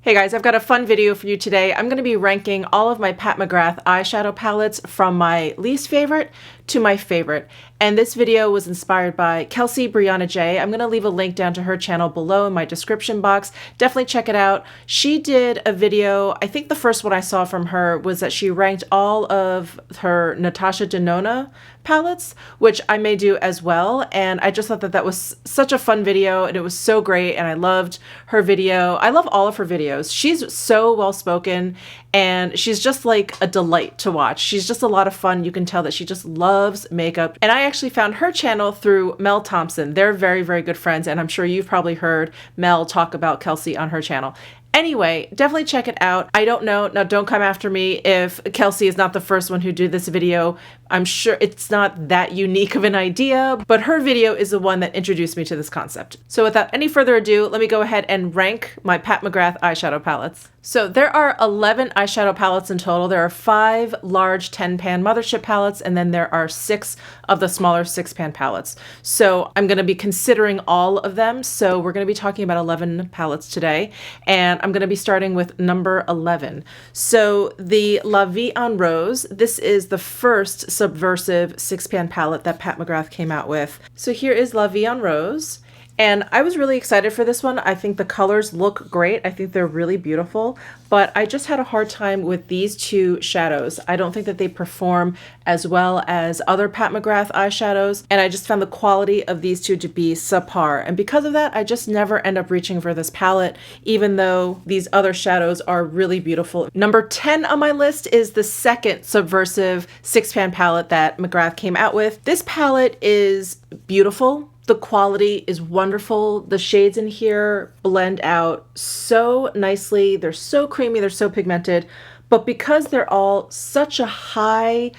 Hey guys, I've got a fun video for you today. I'm going to be ranking all of my Pat McGrath eyeshadow palettes from my least favorite to my favorite. And this video was inspired by Kelsey Brianna J. I'm going to leave a link down to her channel below in my description box. Definitely check it out. She did a video, I think the first one I saw from her was that she ranked all of her Natasha Denona palettes, which I may do as well. And I just thought that that was such a fun video and it was so great. And I loved her video. I love all of her videos. She's so well spoken and she's just like a delight to watch. She's just a lot of fun. You can tell that she just loves makeup. And I actually found her channel through Mel Thompson. They're very, very good friends. And I'm sure you've probably heard Mel talk about Kelsey on her channel. Anyway, definitely check it out. I don't know, now don't come after me if Kelsey is not the first one who did this video. I'm sure it's not that unique of an idea, but her video is the one that introduced me to this concept. So without any further ado, let me go ahead and rank my Pat McGrath eyeshadow palettes. So there are 11 eyeshadow palettes in total. There are 5 large 10-pan mothership palettes, and then there are 6 of the smaller 6-pan palettes. So I'm going to be considering all of them. So we're going to be talking about 11 palettes today, and I'm going to be starting with number 11. So the La Vie en Rose, this is the first subversive 6-pan palette that Pat McGrath came out with. So here is La Vie en Rose. And I was really excited for this one. I think the colors look great. I think they're really beautiful, but I just had a hard time with these two shadows. I don't think that they perform as well as other Pat McGrath eyeshadows, and I just found the quality of these two to be subpar. And because of that, I just never end up reaching for this palette, even though these other shadows are really beautiful. Number 10 on my list is the second subversive 6-pan palette that McGrath came out with. This palette is beautiful. The quality is wonderful. The shades in here blend out so nicely. They're so creamy, they're so pigmented. But because they're all such a high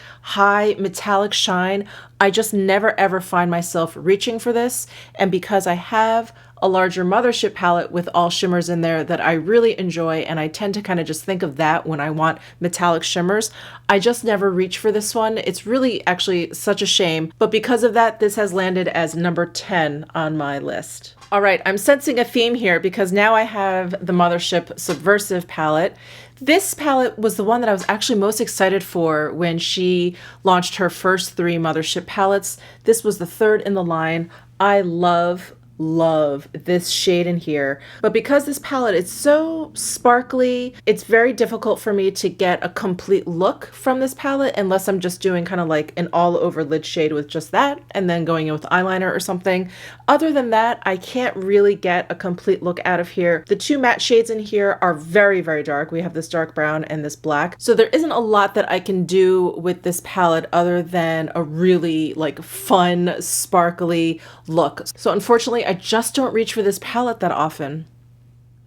metallic shine, I just never ever find myself reaching for this. And because I have a larger mothership palette with all shimmers in there that I really enjoy, and I tend to kind of just think of that when I want metallic shimmers, I just never reach for this one. It's really actually such a shame, but because of that, this has landed as number 10 on my list. All right, I'm sensing a theme here because now I have the Mothership Subversive palette. This palette was the one that I was actually most excited for when she launched her first 3 Mothership palettes. This was the third in the line. I love this shade in here, but because this palette is so sparkly, it's very difficult for me to get a complete look from this palette unless I'm just doing kind of like an all over lid shade with just that and then going in with eyeliner or something. Other than that, I can't really get a complete look out of here. The 2 matte shades in here are very, very dark. We have this dark brown and this black, so there isn't a lot that I can do with this palette other than a really like fun sparkly look. So unfortunately, I just don't reach for this palette that often.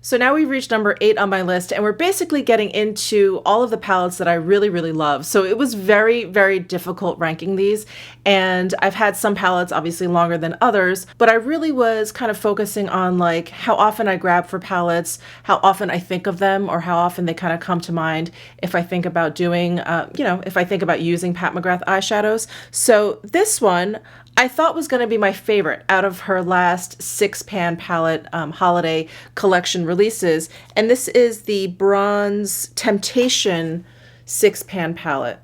So now we've reached number 8 on my list, and we're basically getting into all of the palettes that I really, really love. So it was very, very difficult ranking these, and I've had some palettes obviously longer than others, but I really was kind of focusing on like how often I grab for palettes, how often I think of them, or how often they kind of come to mind if I think about doing, if I think about using Pat McGrath eyeshadows. So this one I thought was going to be my favorite out of her last 6-pan palette holiday collection releases. And this is the Bronze Temptation 6-pan palette.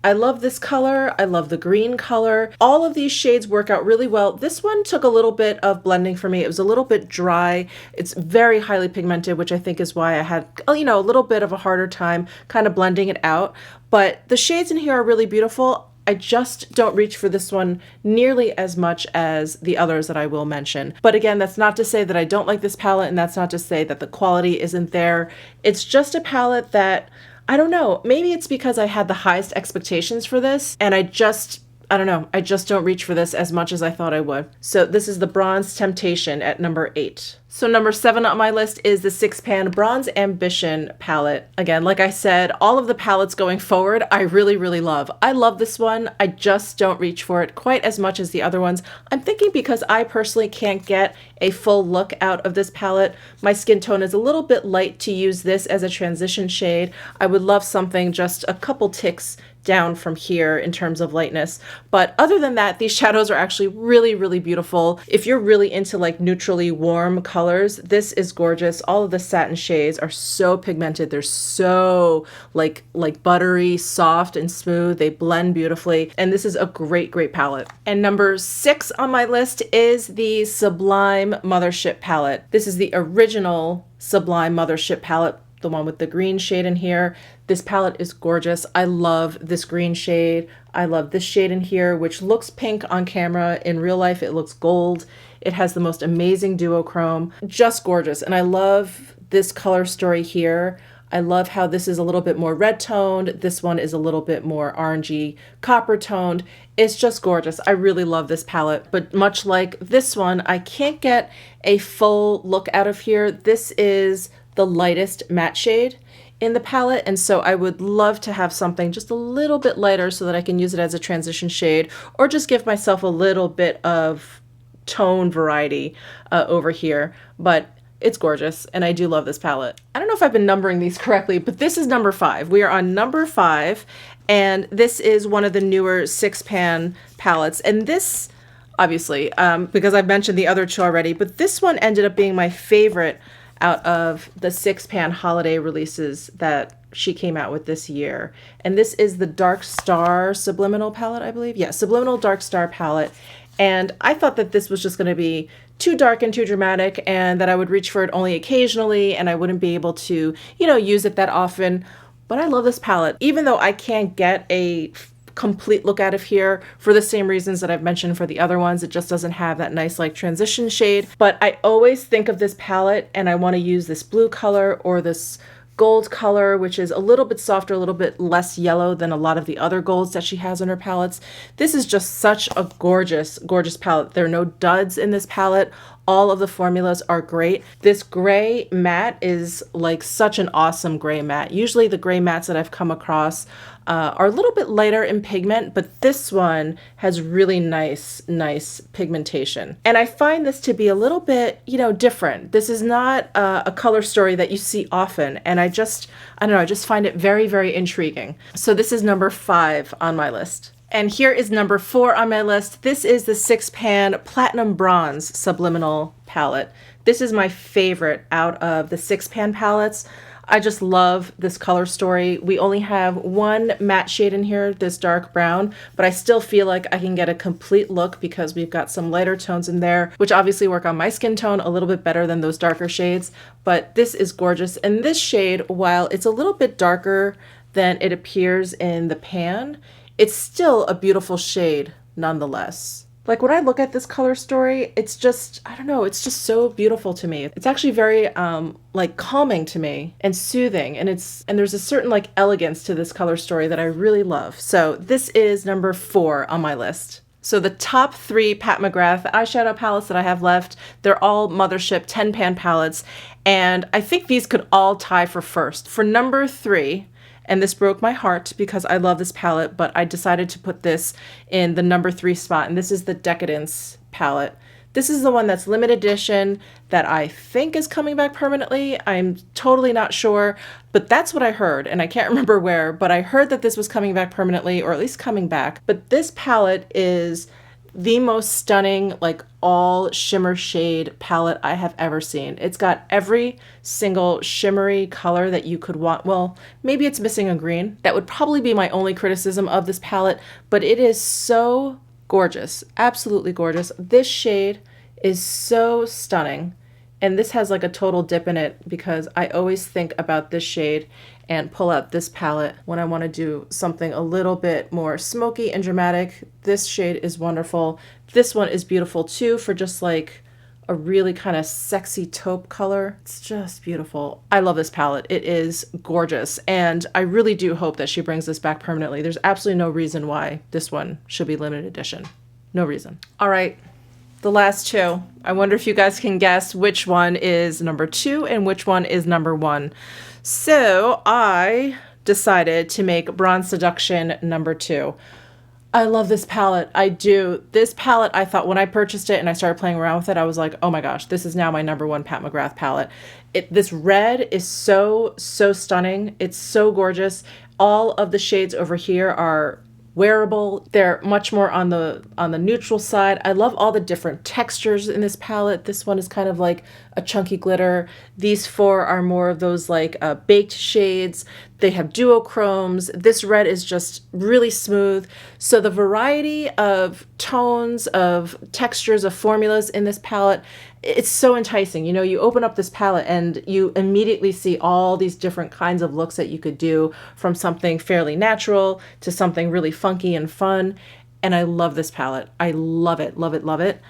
I love this color. I love the green color. All of these shades work out really well. This one took a little bit of blending for me. It was a little bit dry. It's very highly pigmented, which I think is why I had, a little bit of a harder time kind of blending it out. But the shades in here are really beautiful. I just don't reach for this one nearly as much as the others that I will mention. But again, that's not to say that I don't like this palette, and that's not to say that the quality isn't there. It's just a palette that, I don't know, maybe it's because I had the highest expectations for this, and I just don't reach for this as much as I thought I would. So this is the Bronze Temptation at number 8. So number 7 on my list is the 6-pan Bronze Ambition palette. Again, like I said, all of the palettes going forward, I really, really love. I love this one. I just don't reach for it quite as much as the other ones. I'm thinking because I personally can't get a full look out of this palette. My skin tone is a little bit light to use this as a transition shade. I would love something just a couple ticks down from here in terms of lightness. But other than that, these shadows are actually really, really beautiful. If you're really into like neutrally warm colors, colors. This is gorgeous. All of the satin shades are so pigmented. They're so like buttery, soft, and smooth. They blend beautifully. And this is a great, great palette. And number 6 on my list is the Sublime Mothership palette. This is the original Sublime Mothership palette, the one with the green shade in here. This palette is gorgeous. I love this green shade. I love this shade in here, which looks pink on camera. In real life, it looks gold. It has the most amazing duochrome. Just gorgeous. And I love this color story here. I love how this is a little bit more red toned. This one is a little bit more orangey copper toned. It's just gorgeous. I really love this palette. But much like this one, I can't get a full look out of here. This is the lightest matte shade in the palette, and so I would love to have something just a little bit lighter so that I can use it as a transition shade, or just give myself a little bit of tone variety over here. But it's gorgeous, and I do love this palette. I don't know if I've been numbering these correctly, but this is number 5. We are on number 5, and this is one of the newer 6-pan palettes. And this, obviously, because I've mentioned the other 2 already, but this one ended up being my favorite out of the 6-pan holiday releases that she came out with this year. And this is the Dark Star Subliminal palette, I believe. Yeah, Subliminal Dark Star palette. And I thought that this was just going to be too dark and too dramatic, and that I would reach for it only occasionally, and I wouldn't be able to, use it that often. But I love this palette, even though I can't get a complete look out of here for the same reasons that I've mentioned for the other ones. It just doesn't have that nice like transition shade. But I always think of this palette and I want to use this blue color or this gold color, which is a little bit softer, a little bit less yellow than a lot of the other golds that she has in her palettes. This is just such a gorgeous, gorgeous palette. There are no duds in this palette. All of the formulas are great. This gray matte is like such an awesome gray matte. Usually the gray mattes that I've come across are a little bit lighter in pigment, but this one has really nice pigmentation. And I find this to be a little bit, different. This is not a color story that you see often. And I don't know, I just find it very, very intriguing. So this is number 5 on my list. And here is number 4 on my list. This is the 6-pan Platinum Bronze Subliminal palette. This is my favorite out of the 6-pan palettes. I just love this color story. We only have one matte shade in here, this dark brown, but I still feel like I can get a complete look because we've got some lighter tones in there, which obviously work on my skin tone a little bit better than those darker shades. But this is gorgeous. And this shade, while it's a little bit darker than it appears in the pan, it's still a beautiful shade nonetheless. Like when I look at this color story, it's just, I don't know, it's just so beautiful to me. It's actually very like calming to me and soothing, and there's a certain like elegance to this color story that I really love. So this is number 4 on my list. So the top 3 Pat McGrath eyeshadow palettes that I have left, they're all Mothership 10-pan palettes, and I think these could all tie for first. For number 3, and this broke my heart because I love this palette, but I decided to put this in the number 3 spot, and this is the Decadence palette. This is the one that's limited edition that I think is coming back permanently. I'm totally not sure, but that's what I heard, and I can't remember where, but I heard that this was coming back permanently, or at least coming back. But this palette is the most stunning, like all shimmer shade palette I have ever seen. It's got every single shimmery color that you could want. Well, maybe it's missing a green. That would probably be my only criticism of this palette, but it is so gorgeous, absolutely gorgeous. This shade is so stunning. And this has like a total dip in it because I always think about this shade and pull out this palette when I want to do something a little bit more smoky and dramatic. This shade is wonderful. This one is beautiful too for just like a really kind of sexy taupe color. It's just beautiful. I love this palette. It is gorgeous. And I really do hope that she brings this back permanently. There's absolutely no reason why this one should be limited edition. No reason. All right. The last 2. I wonder if you guys can guess which one is number 2 and which one is number 1. So I decided to make Bronze Seduction number 2. I love this palette. I do. This palette, I thought when I purchased it and I started playing around with it, I was like, oh my gosh, this is now my number 1 Pat McGrath palette. This red is so stunning. It's so gorgeous. All of the shades over here are wearable. They're much more on the neutral side. I love all the different textures in this palette. This one is kind of like a chunky glitter. These four are more of those like baked shades. They have duochromes. This red is just really smooth. So the variety of tones, of textures, of formulas in this palette, it's so enticing. You know, you open up this palette and you immediately see all these different kinds of looks that you could do, from something fairly natural to something really funky and fun. And I love this palette. I love it, love it, love it.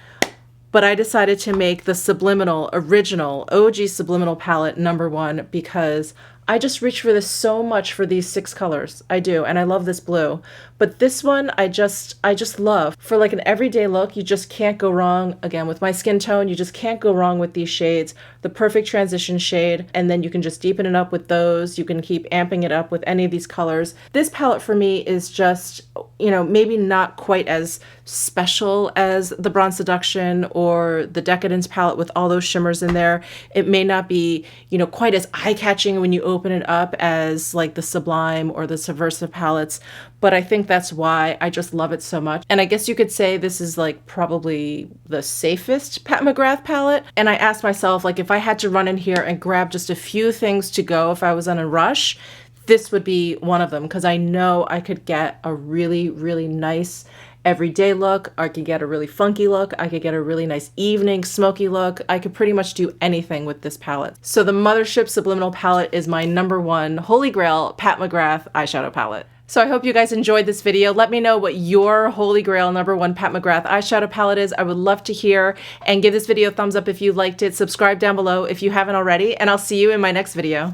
But I decided to make the Subliminal, original, OG Subliminal palette #1 because I just reach for this so much for these 6 colors. I do, and I love this blue. But this one, I just love. For like an everyday look, you just can't go wrong. Again, with my skin tone, you just can't go wrong with these shades. The perfect transition shade, and then you can just deepen it up with those. You can keep amping it up with any of these colors. This palette for me is just, you know, maybe not quite as special as the Bronze Seduction or the Decadence palette with all those shimmers in there. It may not be, you know, quite as eye-catching when you open it up as like the Sublime or the Subversive palettes, but I think that's why I just love it so much. And I guess you could say this is like probably the safest Pat McGrath palette. And I asked myself, like, if I had to run in here and grab just a few things to go if I was on a rush, this would be one of them, because I know I could get a really, really nice everyday look. I could get a really funky look. I could get a really nice evening smoky look. I could pretty much do anything with this palette. So the Mothership Subliminal palette is my #1 Holy Grail Pat McGrath eyeshadow palette. So I hope you guys enjoyed this video. Let me know what your Holy Grail #1 Pat McGrath eyeshadow palette is. I would love to hear, and give this video a thumbs up if you liked it. Subscribe down below if you haven't already, and I'll see you in my next video.